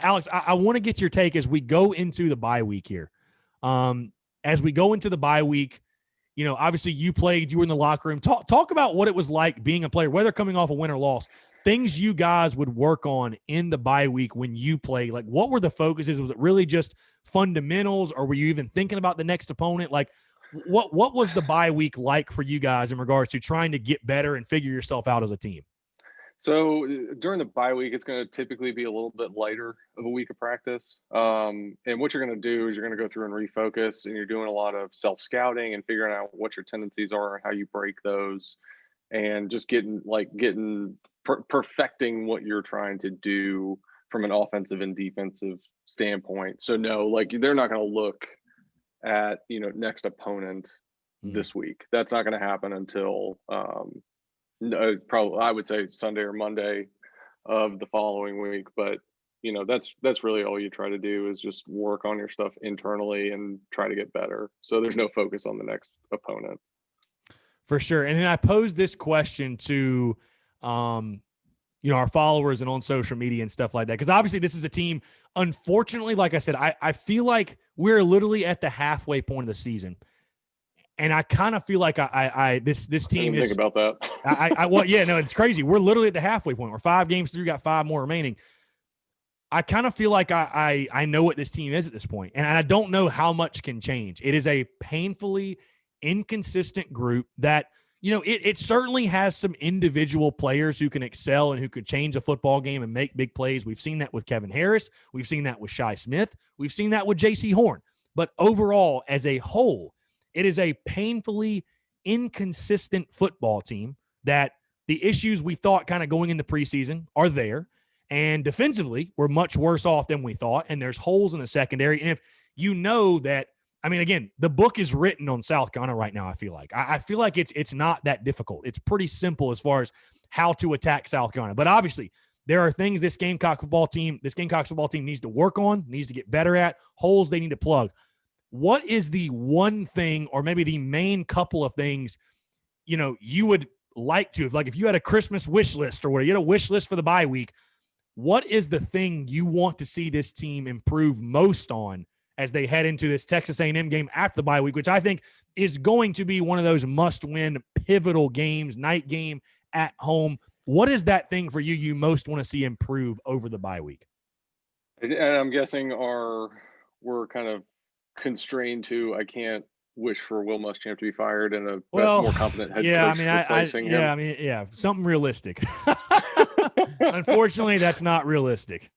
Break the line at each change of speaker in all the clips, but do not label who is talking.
Alex, I want to get your take as we go into the bye week here. As we go into the bye week, obviously you were in the locker room. Talk about what it was like being a player, whether coming off a win or loss, things you guys would work on in the bye week when you play. Like, what were the focuses? Was it really just fundamentals, or were you even thinking about the next opponent? Like, what was the bye week like for you guys in regards to trying to get better and figure yourself out as a team?
So during the bye week, it's going to typically be a little bit lighter of a week of practice. And what you're going to do is you're going to go through and refocus, and you're doing a lot of self-scouting and figuring out what your tendencies are and how you break those, and just perfecting what you're trying to do from an offensive and defensive standpoint. So no, like they're not going to look at next opponent this week. That's not going to happen until no, probably I would say Sunday or Monday of the following week. But that's really all you try to do is just work on your stuff internally and try to get better. So there's no focus on the next opponent.
For sure. And then I posed this question to our followers and on social media and stuff like that, because obviously this is a team, unfortunately, like I said, I feel like we're literally at the halfway point of the season. And I kind of feel like this team is.
Think about that.
Well, yeah, no, it's crazy. We're literally at the halfway point. We're 5 games through, got 5 more remaining. I kind of feel like I know what this team is at this point, and I don't know how much can change. It is a painfully inconsistent group that, it certainly has some individual players who can excel and who could change a football game and make big plays. We've seen that with Kevin Harris. We've seen that with Shi Smith. We've seen that with J.C. Horn. But overall, as a whole, it is a painfully inconsistent football team that the issues we thought kind of going into preseason are there. And defensively, we're much worse off than we thought. And there's holes in the secondary. And if you know that, again, the book is written on South Carolina right now, I feel like. I feel like it's not that difficult. It's pretty simple as far as how to attack South Carolina. But obviously, there are things this Gamecocks football team needs to work on, needs to get better at, holes they need to plug. What is the one thing, or maybe the main couple of things, you would like to, if you had a Christmas wish list or whatever, you had a wish list for the bye week, what is the thing you want to see this team improve most on as they head into this Texas A&M game after the bye week, which I think is going to be one of those must-win pivotal games, night game at home? What is that thing for you most want to see improve over the bye week?
And I'm guessing we're kind of constrained to, I can't wish for Will Muschamp to be fired and a more competent head coach replacing him.
Something realistic. Unfortunately, that's not realistic.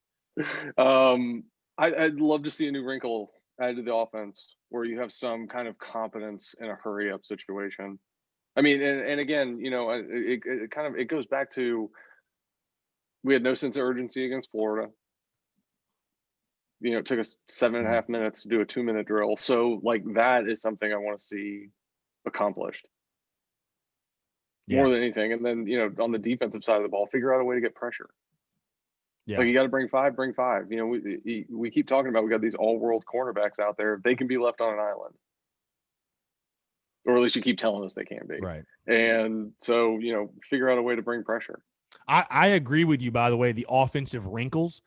I'd love to see a new wrinkle added to the offense where you have some kind of competence in a hurry-up situation. And again, it goes back to, we had no sense of urgency against Florida. It took us 7.5 minutes to do a 2-minute drill. So that is something I want to see accomplished more than anything. And then, on the defensive side of the ball, figure out a way to get pressure. Yeah. You got to bring five. We keep talking about, we got these all-world cornerbacks out there. They can be left on an island. Or at least you keep telling us they can be.
Right.
And so, figure out a way to bring pressure.
I agree with you, by the way, the offensive wrinkles.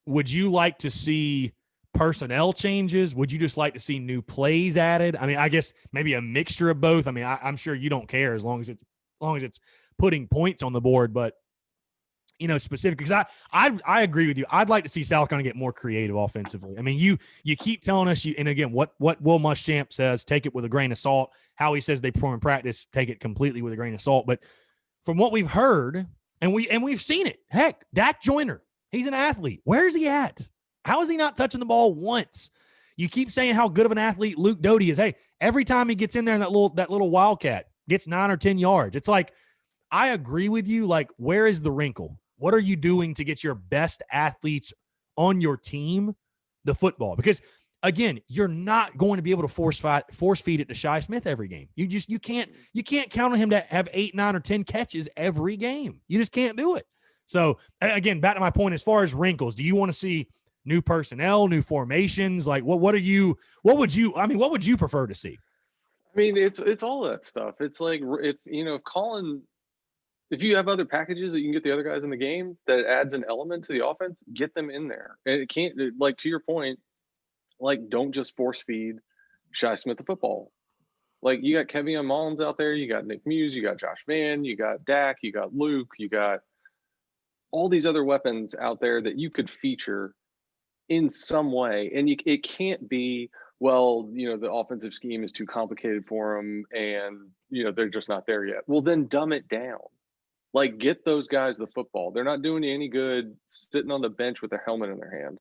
Would you like to see personnel changes? Would you just like to see new plays added? I guess maybe a mixture of both. I'm sure you don't care as long as it's putting points on the board, but specific, because I agree with you. I'd like to see South Carolina get more creative offensively. You keep telling us and again, what Will Muschamp says, take it with a grain of salt. How he says they perform in practice, take it completely with a grain of salt. But from what we've heard, and we've seen it, heck, Dak Joyner, he's an athlete. Where is he at? How is he not touching the ball once? You keep saying how good of an athlete Luke Doty is. Hey, every time he gets in there and that little wildcat gets 9 or 10 yards, it's like, I agree with you. Where is the wrinkle? What are you doing to get your best athletes on your team the football? Because again, you're not going to be able to force feed it to Shi Smith every game. You can't count on him to have 8, 9, or 10 catches every game. You just can't do it. So again, back to my point, as far as wrinkles, do you want to see new personnel, new formations? What would you prefer to see?
It's all that stuff. It's like, if Colin If you have other packages that you can get the other guys in the game that adds an element to the offense, get them in there. And it can't, like, to your point, like, don't just force feed Shi Smith the football. Like, you got Kevion Mullins out there, you got Nick Muse, you got Josh Vann, you got Dak, you got Luke, you got all these other weapons out there that you could feature in some way. And it can't be, well, the offensive scheme is too complicated for them and, they're just not there yet. Well, then dumb it down. Like, get those guys the football. They're not doing you any good sitting on the bench with their helmet in their hand.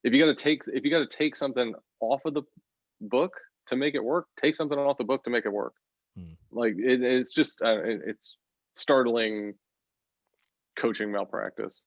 If you got to take something off of the book to make it work, take something off the book to make it work. Like, it's just it's startling coaching malpractice.